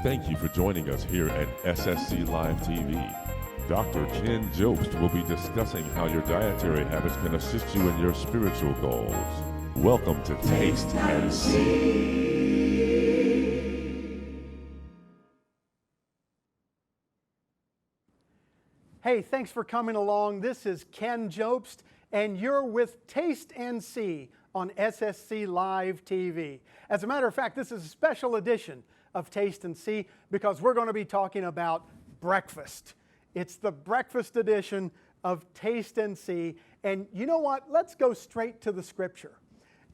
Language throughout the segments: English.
Thank you for joining us here at SSC Live TV. Dr. Ken Jobst will be discussing how your dietary habits can assist you in your spiritual goals. Welcome to Taste and See. Hey, thanks for coming along. This is Ken Jobst, and you're with Taste and See on SSC Live TV. As a matter of fact, this is a special edition of Taste and See because we're going to be talking about breakfast. It's the breakfast edition of Taste and See. And you know what? Let's go straight to the scripture.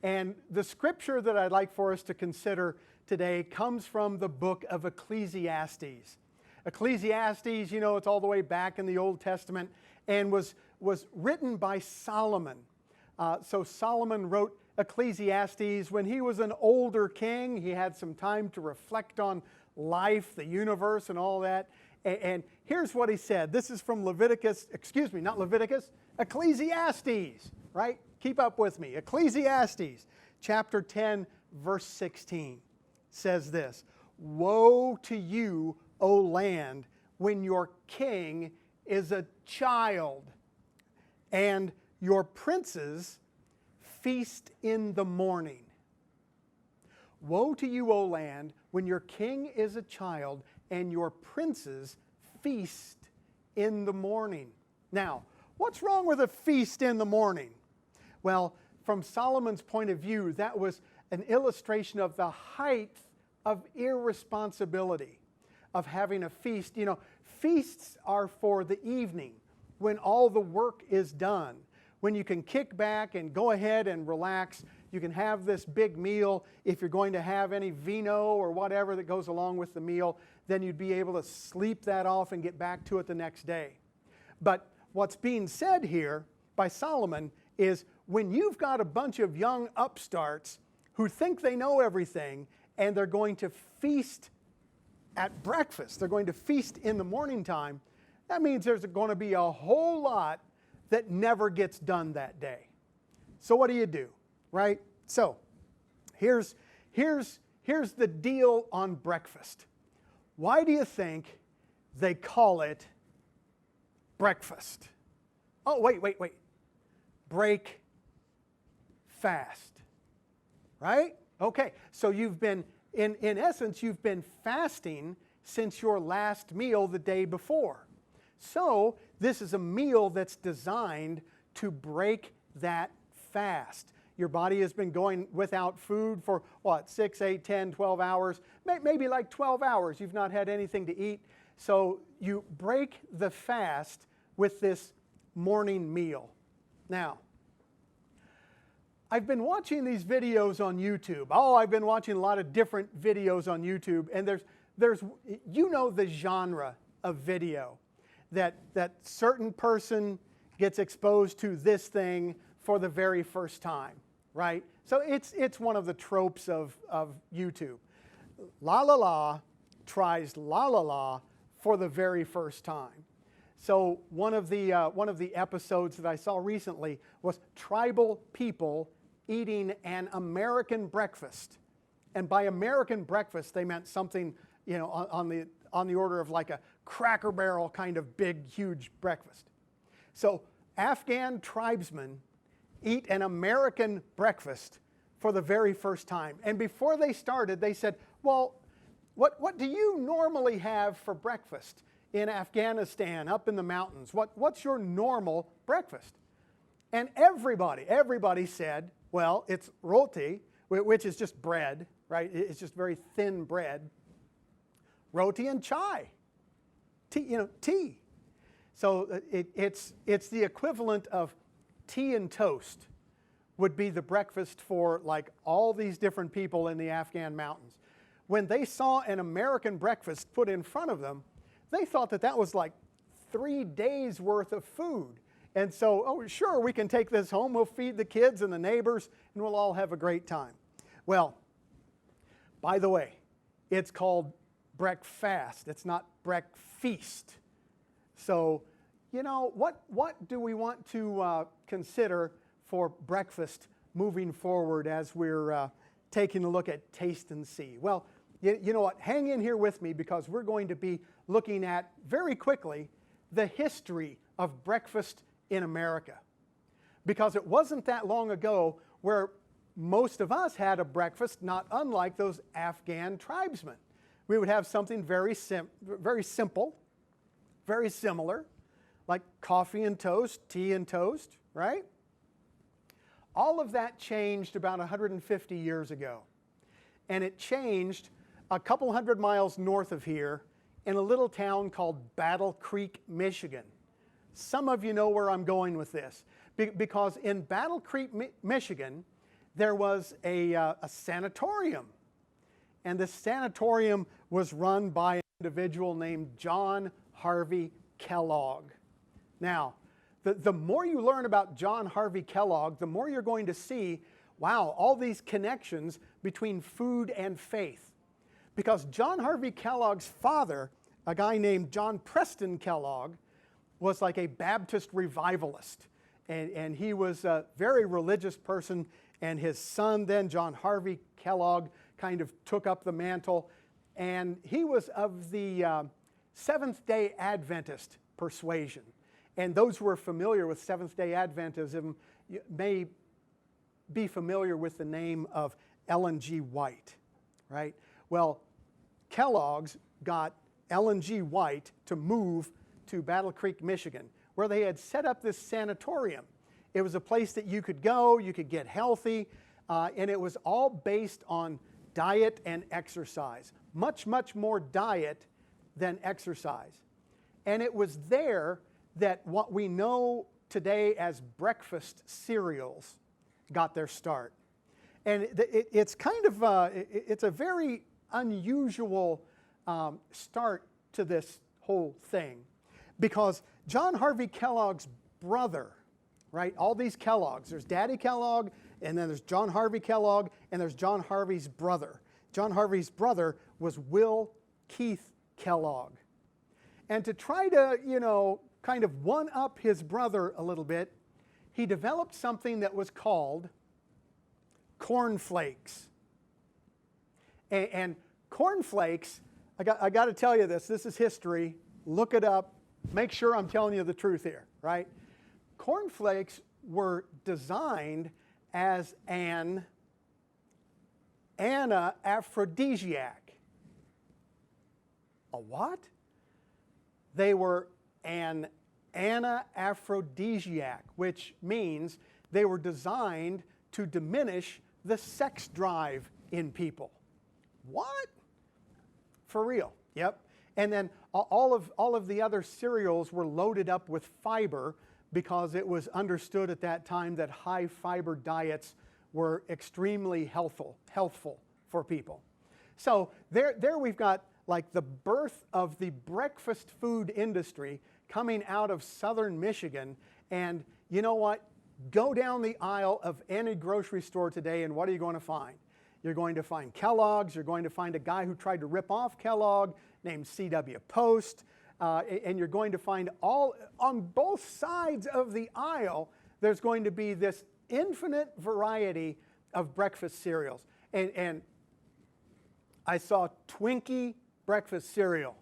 And the scripture that I'd like for us to consider today comes from the book of Ecclesiastes. Ecclesiastes, you know, it's all the way back in the Old Testament and was written by Solomon. So Solomon wrote Ecclesiastes when he was an older king. He had some time to reflect on life, the universe, and all that. And here's what he said. This is from Ecclesiastes, right? Keep up with me. Ecclesiastes chapter 10, verse 16 says this: "Woe to you, O land, when your king is a child, and your princes feast in the morning." Woe to you, O land, when your king is a child, and your princes feast in the morning. Now, what's wrong with a feast in the morning? Well, from Solomon's point of view, that was an illustration of the height of irresponsibility of having a feast. You know, feasts are for the evening when all the work is done, when you can kick back and go ahead and relax. You can have this big meal. If you're going to have any vino or whatever that goes along with the meal, then you'd be able to sleep that off and get back to it the next day. But what's being said here by Solomon is when you've got a bunch of young upstarts who think they know everything and they're going to feast at breakfast, they're going to feast in the morning time, that means there's going to be a whole lot that never gets done that day. So what do? Right? So here's the deal on breakfast. Why do you think they call it breakfast? Oh, wait. Break fast. Right? Okay, so you've been, in essence, you've been fasting since your last meal the day before. So this is a meal that's designed to break that fast. Your body has been going without food for, 6, 8, 10, 12 hours, maybe like 12 hours. You've not had anything to eat. So you break the fast with this morning meal. Now, I've been watching these videos on YouTube. I've been watching a lot of different videos on YouTube, and there's you know the genre of video that certain person gets exposed to this thing for the very first time, right? So it's one of the tropes of YouTube. La La La tries La La La for the very first time. So one of the episodes that I saw recently was tribal people eating an American breakfast. And by American breakfast, they meant something, you know, on the order of like a Cracker Barrel kind of big, huge breakfast. So Afghan tribesmen eat an American breakfast for the very first time. And before they started, they said, well, what do you normally have for breakfast in Afghanistan, up in the mountains? What's your normal breakfast? And everybody said, well, it's roti, which is just bread, right? It's just very thin bread. Roti and chai, tea. So it's the equivalent of tea and toast would be the breakfast for like all these different people in the Afghan mountains. When they saw an American breakfast put in front of them, they thought that was like 3 days worth of food. And so, sure, we can take this home, we'll feed the kids and the neighbors, and we'll all have a great time. Well, by the way, it's called breakfast. It's not breakfeast. So, you know, what do we want to consider for breakfast moving forward as we're taking a look at Taste and See? Well, You know what? Hang in here with me because we're going to be looking at, very quickly, the history of breakfast in America. Because it wasn't that long ago where most of us had a breakfast not unlike those Afghan tribesmen. We would have something very simple, very similar, like coffee and toast, tea and toast, right? All of that changed about 150 years ago. And it changed a couple hundred miles north of here in a little town called Battle Creek, Michigan. Some of you know where I'm going with this. Because in Battle Creek, Michigan, there was a sanatorium. And this sanatorium was run by an individual named John Harvey Kellogg. Now, the more you learn about John Harvey Kellogg, the more you're going to see, wow, all these connections between food and faith. Because John Harvey Kellogg's father, a guy named John Preston Kellogg, was like a Baptist revivalist. And he was a very religious person, and his son then, John Harvey Kellogg, kind of took up the mantle. And he was of the Seventh-day Adventist persuasion. And those who are familiar with Seventh-day Adventism may be familiar with the name of Ellen G. White, right? Well, Kellogg's got Ellen G. White to move to Battle Creek, Michigan, where they had set up this sanatorium. It was a place that you could go, you could get healthy, and it was all based on diet and exercise. Much, much more diet than exercise. And it was there that what we know today as breakfast cereals got their start. And it's kind of, it's a very unusual start to this whole thing. Because John Harvey Kellogg's brother, right, all these Kellogg's, there's Daddy Kellogg, and then there's John Harvey Kellogg, and there's John Harvey's brother. John Harvey's brother was Will Keith Kellogg. And to try to, kind of one-up his brother a little bit, he developed something that was called cornflakes. And cornflakes, I got to tell you this is history, look it up, make sure I'm telling you the truth here, right? Cornflakes were designed as an aphrodisiac. A what? They were an aphrodisiac, which means they were designed to diminish the sex drive in people. What? For real, yep. And then all of the other cereals were loaded up with fiber because it was understood at that time that high fiber diets were extremely healthful for people. So there we've got like the birth of the breakfast food industry coming out of southern Michigan. And you know what? Go down the aisle of any grocery store today and what are you going to find? You're going to find Kellogg's. You're going to find a guy who tried to rip off Kellogg named C.W. Post. And you're going to find all, on both sides of the aisle, there's going to be this infinite variety of breakfast cereals. And I saw Twinkie breakfast cereal.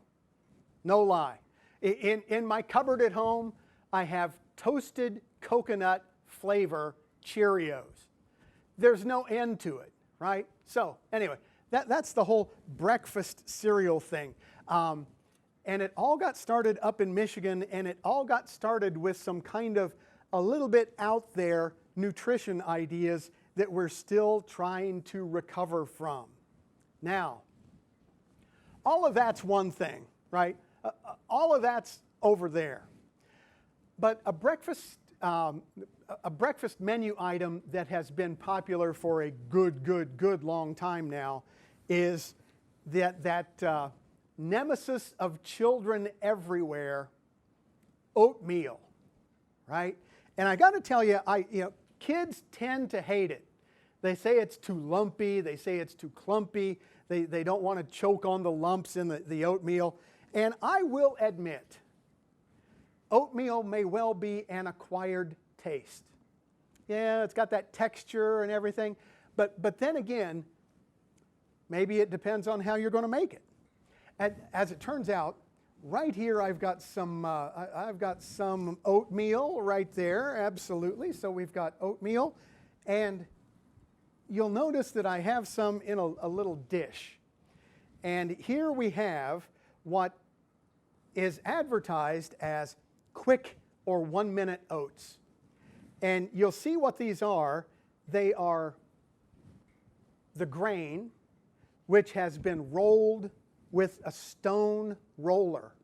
No lie. In my cupboard at home, I have toasted coconut flavor Cheerios. There's no end to it, right? So anyway, that's the whole breakfast cereal thing. And it all got started up in Michigan, and it all got started with some kind of a little bit out there nutrition ideas that we're still trying to recover from. Now, all of that's one thing, right? All of that's over there. But a breakfast menu item that has been popular for a good long time now is that nemesis of children everywhere, oatmeal, right? And I got to tell you, kids tend to hate it. They say it's too lumpy. They say it's too clumpy. They don't want to choke on the lumps in the oatmeal. And I will admit, oatmeal may well be an acquired taste. Yeah, it's got that texture and everything. But then again, Maybe it depends on how you're going to make it. And as it turns out, right here I've got some oatmeal right there, absolutely. So we've got oatmeal, and you'll notice that I have some in a little dish. And here we have what is advertised as quick or 1 minute oats. And you'll see what these are. They are the grain, which has been rolled with a stone roller.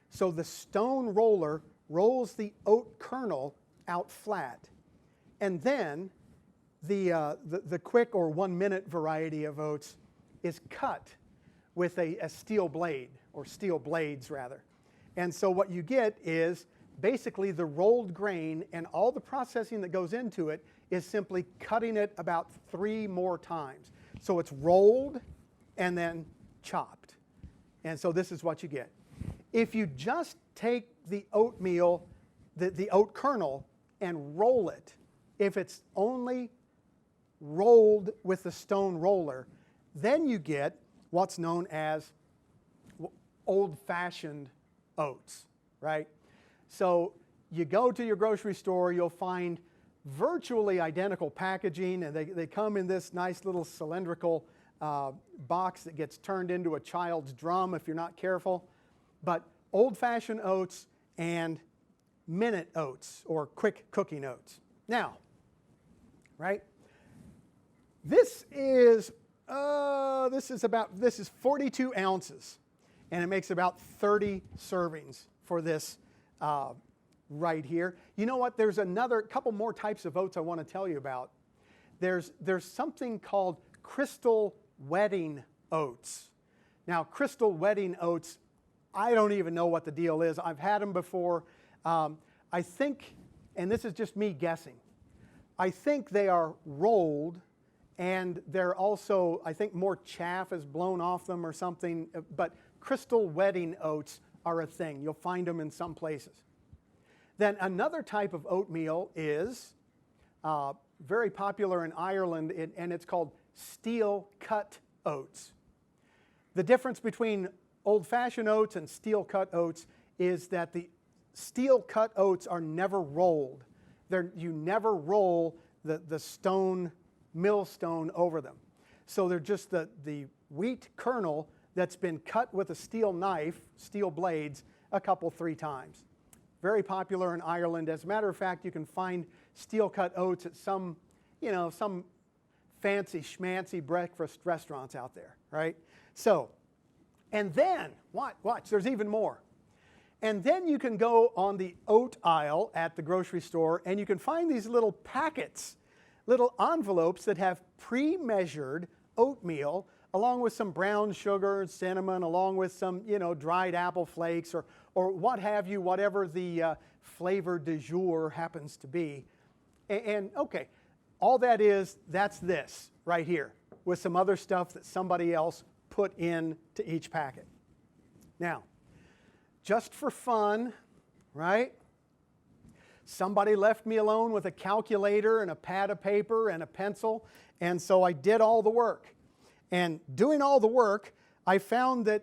So the stone roller rolls the oat kernel out flat. And then the quick or 1 minute variety of oats is cut with a steel blade, or steel blades rather. And so what you get is basically the rolled grain, and all the processing that goes into it is simply cutting it about 3 more times. So it's rolled and then chopped. And so this is what you get. If you just take the oatmeal, the oat kernel, and roll it, if it's only rolled with the stone roller, then you get what's known as old-fashioned oats, right? So you go to your grocery store, you'll find virtually identical packaging, and they come in this nice little cylindrical box that gets turned into a child's drum if you're not careful. But old-fashioned oats and minute oats, or quick cooking oats. Now, right, this is 42 ounces, and it makes about 30 servings for this right here. You know what? There's another couple more types of oats I want to tell you about. There's something called crystal wedding oats. Now, crystal wedding oats, I don't even know what the deal is. I've had them before. I think, and this is just me guessing, I think they are rolled, and they're also, I think more chaff is blown off them or something, but crystal wedding oats are a thing. You'll find them in some places. Then another type of oatmeal is very popular in Ireland, and it's called steel cut oats. The difference between old-fashioned oats and steel cut oats is that the steel cut oats are never rolled. You never roll the stone, millstone over them. So they're just the wheat kernel that's been cut with a steel knife, steel blades, a couple, 3 times. Very popular in Ireland. As a matter of fact, you can find steel cut oats at some fancy schmancy breakfast restaurants out there, right? So, and then, watch, there's even more. And then you can go on the oat aisle at the grocery store, and you can find these little packets, little envelopes that have pre-measured oatmeal, along with some brown sugar, cinnamon, along with some, dried apple flakes, or what have you, whatever the flavor du jour happens to be. And okay, all that is, that's this right here, with some other stuff that somebody else put into each packet. Now, just for fun, right? Somebody left me alone with a calculator and a pad of paper and a pencil, and so I did all the work. And doing all the work, I found that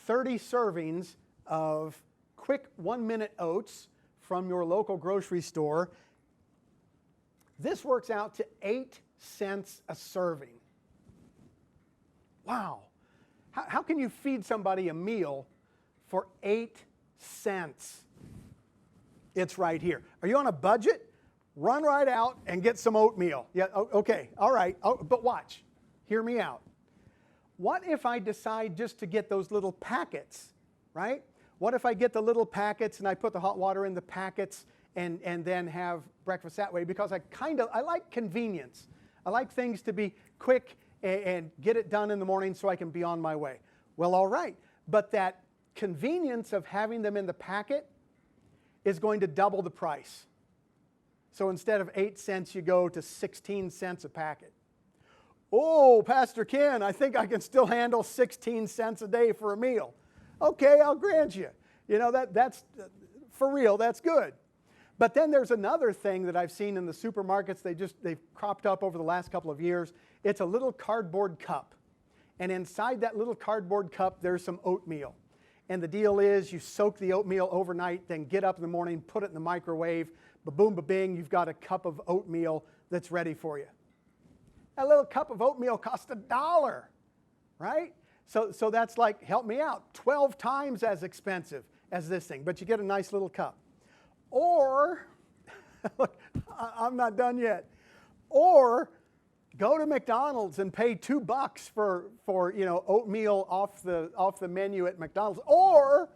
30 servings of quick 1 minute oats from your local grocery store, this works out to 8 cents a serving. Wow. How can you feed somebody a meal for 8 cents? It's right here. Are you on a budget? Run right out and get some oatmeal. Yeah, okay, all right, but watch. Hear me out. What if I decide just to get those little packets, right? What if I get the little packets and I put the hot water in the packets and then have breakfast that way? Because I like convenience. I like things to be quick and get it done in the morning so I can be on my way. Well, all right, but that convenience of having them in the packet is going to double the price. So instead of 8 cents, you go to 16 cents a packet. Oh, Pastor Ken, I think I can still handle 16 cents a day for a meal. Okay, I'll grant you. That's for real, that's good. But then there's another thing that I've seen in the supermarkets. They've cropped up over the last couple of years. It's a little cardboard cup. And inside that little cardboard cup, there's some oatmeal. And the deal is you soak the oatmeal overnight, then get up in the morning, put it in the microwave, ba-boom, ba-bing, you've got a cup of oatmeal that's ready for you. A little cup of oatmeal costs $1, right? So that's like, help me out, 12 times as expensive as this thing, but you get a nice little cup. Or, look, I'm not done yet. Or go to McDonald's and pay $2 for oatmeal off the menu at McDonald's. Or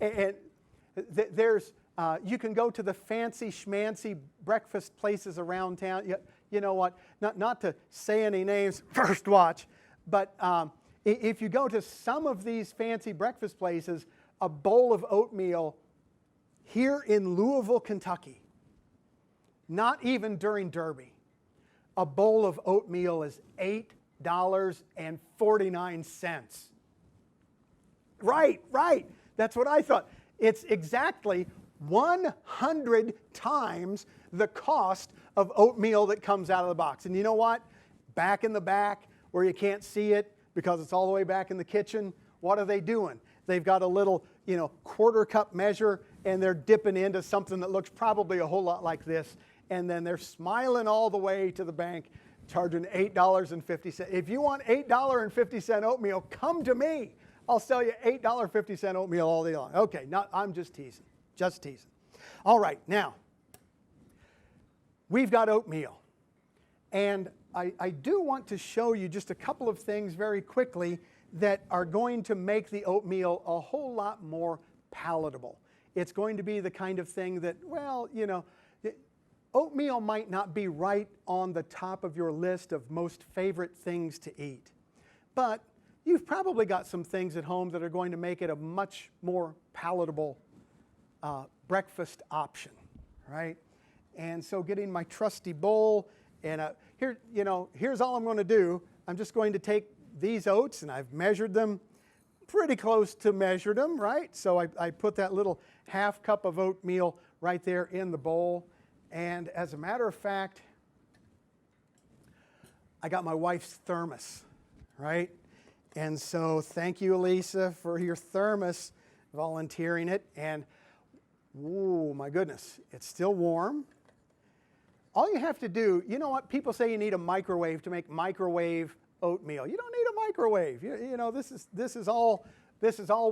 and there's you can go to the fancy schmancy breakfast places around town. You know what? Not to say any names, First Watch, but if you go to some of these fancy breakfast places, a bowl of oatmeal here in Louisville, Kentucky, not even during Derby, a bowl of oatmeal is $8.49. Right. That's what I thought. It's exactly 100 times the cost of oatmeal that comes out of the box. And you know what? Back in the back where you can't see it because it's all the way back in the kitchen, what are they doing? They've got a little, quarter cup measure, and they're dipping into something that looks probably a whole lot like this. And then they're smiling all the way to the bank, charging $8.50. If you want $8.50 oatmeal, come to me. I'll sell you $8.50 oatmeal all day long. Okay, I'm just teasing. All right, now, we've got oatmeal. And I do want to show you just a couple of things very quickly that are going to make the oatmeal a whole lot more palatable. It's going to be the kind of thing that, oatmeal might not be right on the top of your list of most favorite things to eat. But you've probably got some things at home that are going to make it a much more palatable breakfast option, right? And so getting my trusty bowl, and here's all I'm going to do. I'm just going to take these oats, and I've measured them pretty close to measured them, right? So I put that little half cup of oatmeal right there in the bowl. And as a matter of fact, I got my wife's thermos, right? And so thank you, Elisa, for your thermos, volunteering it. And, oh my goodness, it's still warm. All you have to do, you know what? People say you need a microwave to make microwave oatmeal. You don't need a microwave. This is all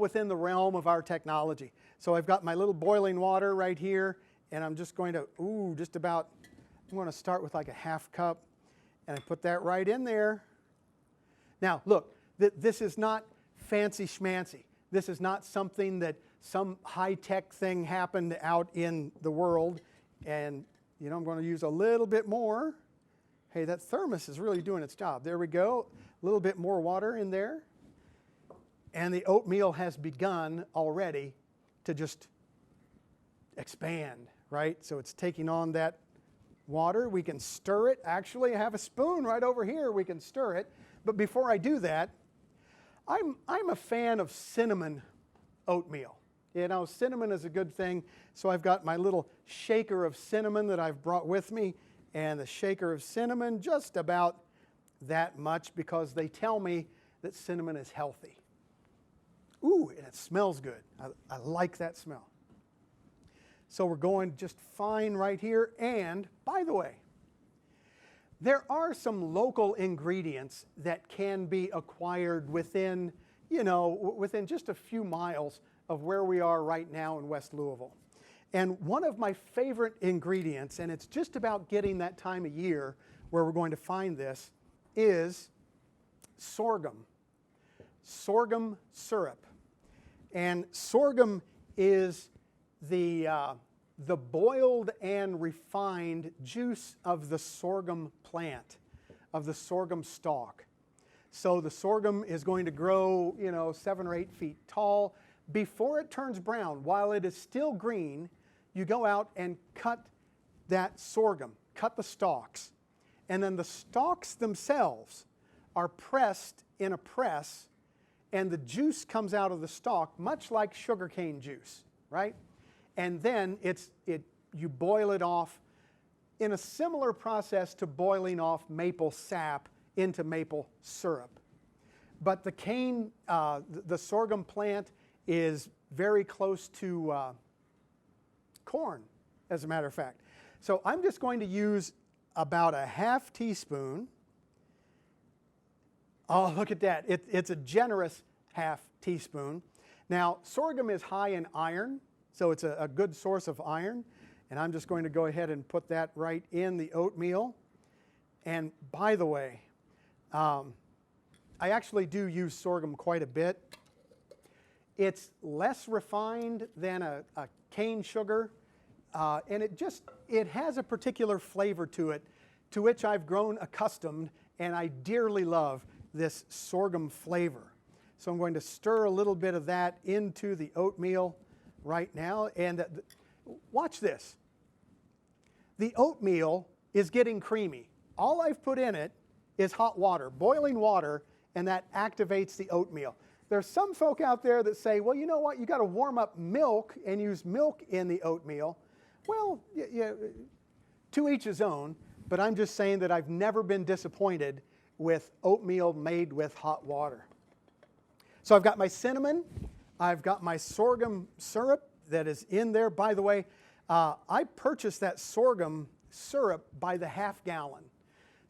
within the realm of our technology. So I've got my little boiling water right here, and I'm just going to, I'm going to start with like a half cup, and I put that right in there. Now, look, this is not fancy schmancy. This is not something that some high-tech thing happened out in the world, and, I'm going to use a little bit more. Hey, that thermos is really doing its job. There we go. A little bit more water in there. And the oatmeal has begun already to just expand, right? So it's taking on that water. We can stir it. Actually, I have a spoon right over here. We can stir it. But before I do that, I'm a fan of cinnamon oatmeal. Cinnamon is a good thing. So I've got my little shaker of cinnamon that I've brought with me, and the shaker of cinnamon, just about that much, because they tell me that cinnamon is healthy. Ooh, and it smells good. I like that smell. So we're going just fine right here. And by the way, there are some local ingredients that can be acquired within just a few miles of where we are right now in West Louisville. And one of my favorite ingredients, and it's just about getting that time of year where we're going to find this, is sorghum. Sorghum syrup. And sorghum is the boiled and refined juice of the sorghum plant, of the sorghum stalk. So the sorghum is going to grow, 7 or 8 feet tall. Before it turns brown, while it is still green, you go out and cut that sorghum, cut the stalks. And then the stalks themselves are pressed in a press, and the juice comes out of the stalk, much like sugarcane juice, right? And then you boil it off in a similar process to boiling off maple sap into maple syrup. But the cane, the sorghum plant is very close to corn, as a matter of fact. So I'm just going to use about a half teaspoon. Oh, look at that. It's a generous half teaspoon. Now, sorghum is high in iron, so it's a good source of iron. And I'm just going to go ahead and put that right in the oatmeal. And by the way, I actually do use sorghum quite a bit. It's less refined than a cane sugar, and it has a particular flavor to it, to which I've grown accustomed, and I dearly love this sorghum flavor. So I'm going to stir a little bit of that into the oatmeal right now, and watch this. The oatmeal is getting creamy. All I've put in it is hot water, boiling water, and that activates the oatmeal. There's some folk out there that say, well, you know what, you got to warm up milk and use milk in the oatmeal. Well, to each his own, but I'm just saying that I've never been disappointed with oatmeal made with hot water. So I've got my cinnamon, I've got my sorghum syrup that is in there. By the way, I purchased that sorghum syrup by the half gallon.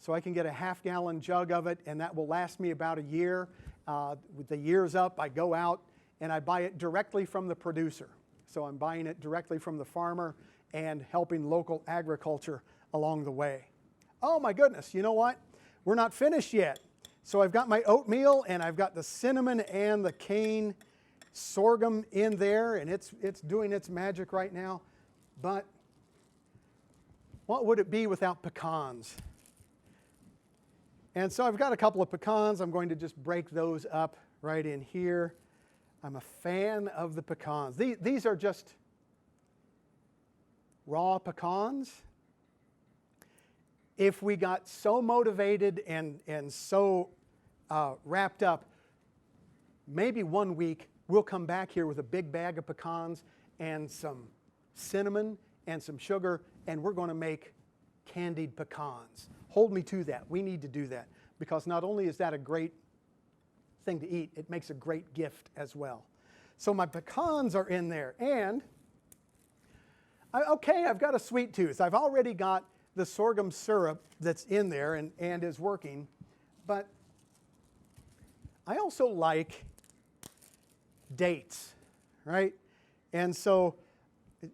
So I can get a half-gallon jug of it, and that will last me about a year. With the year's up, I go out and I buy it directly from the producer. So I'm buying it directly from the farmer and helping local agriculture along the way. Oh my goodness, you know what? We're not finished yet. So I've got my oatmeal, and I've got the cinnamon and the cane sorghum in there, and it's doing its magic right now. But what would it be without pecans? And so I've got a couple of pecans. I'm going to just break those up right in here. I'm a fan of the pecans. These are just raw pecans. If we got so motivated and so wrapped up, maybe one week we'll come back here with a big bag of pecans and some cinnamon and some sugar, and we're going to make candied pecans. Hold me to that. We need to do that, because not only is that a great thing to eat, it makes a great gift as well. So my pecans are in there, and okay, I've got a sweet tooth. I've already got the sorghum syrup that's in there and is working, but I also like dates, right? And so,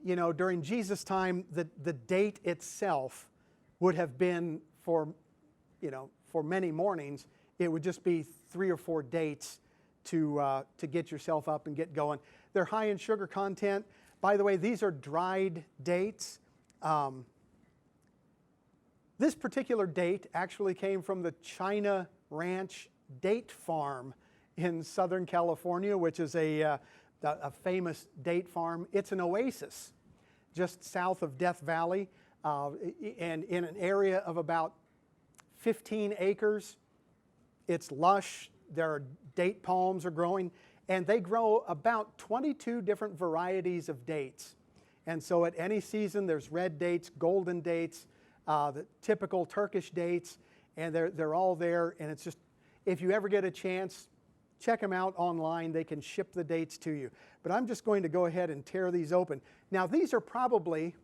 you know, during Jesus' time, the date itself would have been for many mornings, it would just be 3 or 4 dates to get yourself up and get going. They're high in sugar content. By the way, these are dried dates. This particular date actually came from the China Ranch Date Farm in Southern California, which is a famous date farm. It's an oasis just south of Death Valley, and in an area of about 15 acres. It's lush. There are date palms are growing, and they grow about 22 different varieties of dates. And so at any season, there's red dates, golden dates, the typical Turkish dates, and they're all there. And it's just, if you ever get a chance, check them out online. They can ship the dates to you. But I'm just going to go ahead and tear these open. Now, these are probably,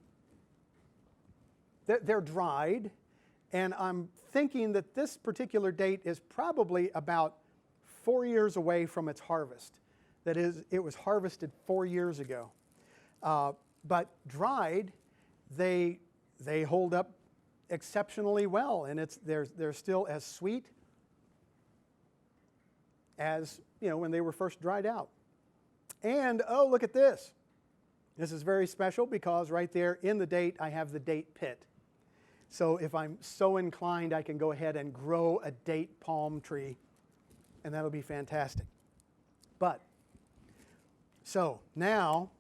they're dried, and I'm thinking that this particular date is probably about 4 years away from its harvest. That is, it was harvested 4 years ago. But dried, they hold up exceptionally well, and they're still as sweet as, you know, when they were first dried out. And oh, look at this. This is very special because right there in the date I have the date pit. So if I'm so inclined, I can go ahead and grow a date palm tree, and that'll be fantastic. But so now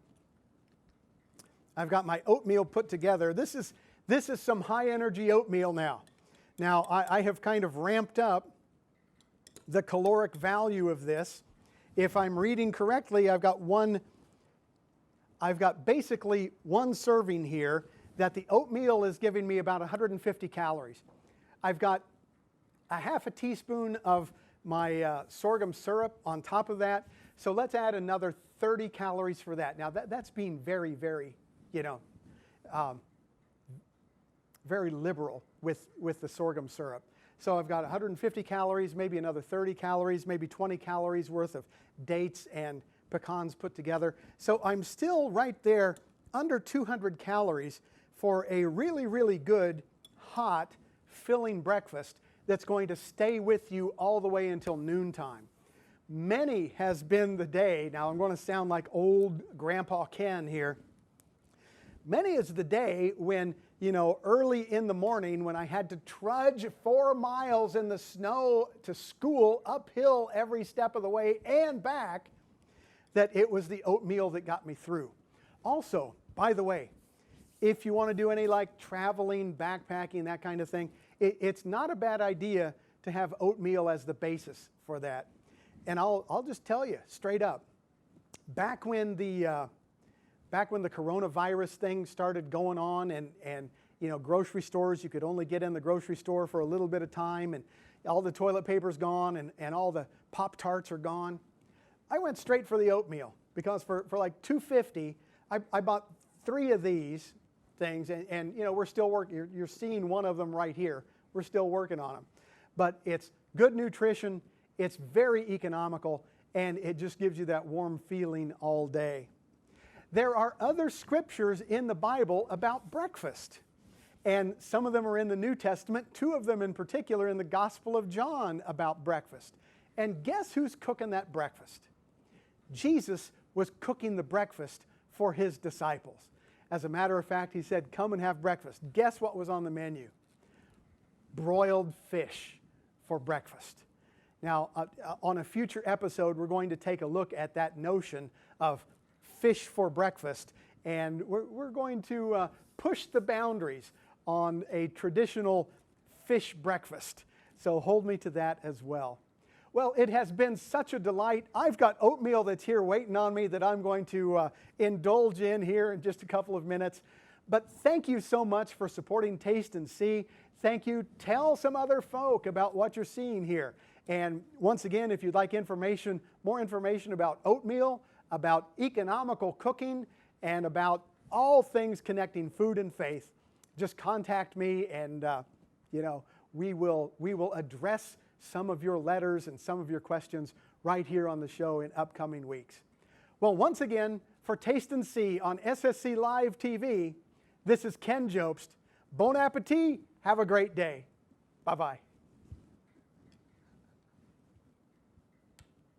I've got my oatmeal put together. This is some high energy oatmeal now. Now I have kind of ramped up the caloric value of this. If I'm reading correctly, I've got one I've got basically one serving here that the oatmeal is giving me about 150 calories. I've got a half a teaspoon of my sorghum syrup on top of that. So let's add another 30 calories for that. Now that's being very, very, very liberal with the sorghum syrup. So I've got 150 calories, maybe another 30 calories, maybe 20 calories worth of dates and pecans put together. So I'm still right there under 200 calories for a really, really good, hot, filling breakfast that's going to stay with you all the way until noontime. Many has been the day, now I'm going to sound like old Grandpa Ken here. Many is the day when, early in the morning when I had to trudge 4 miles in the snow to school, uphill every step of the way and back, that it was the oatmeal that got me through. Also, by the way, if you want to do any like traveling, backpacking, that kind of thing, it's not a bad idea to have oatmeal as the basis for that. And I'll just tell you straight up, back when the coronavirus thing started going on and grocery stores, you could only get in the grocery store for a little bit of time, and all the toilet paper's gone and all the Pop-Tarts are gone, I went straight for the oatmeal because for like $2.50, I bought 3 of these things, and we're still working. You're seeing one of them right here. We're still working on them. But it's good nutrition, it's very economical, and it just gives you that warm feeling all day. There are other scriptures in the Bible about breakfast, and some of them are in the New Testament, 2 of them in particular in the Gospel of John about breakfast. And guess who's cooking that breakfast? Jesus was cooking the breakfast for his disciples. As a matter of fact, he said, "Come and have breakfast." Guess what was on the menu? Broiled fish for breakfast. Now, on a future episode, we're going to take a look at that notion of fish for breakfast, and we're going to push the boundaries on a traditional fish breakfast. So hold me to that as well. Well, it has been such a delight. I've got oatmeal that's here waiting on me that I'm going to indulge in here in just a couple of minutes. But thank you so much for supporting Taste and See. Thank you. Tell some other folk about what you're seeing here. And once again, if you'd like more information about oatmeal, about economical cooking, and about all things connecting food and faith, just contact me, and we will address some of your letters and some of your questions right here on the show in upcoming weeks. Well, once again, for Taste and See on SSC Live TV, this is Ken Jobst. Bon appetit. Have a great day. Bye-bye.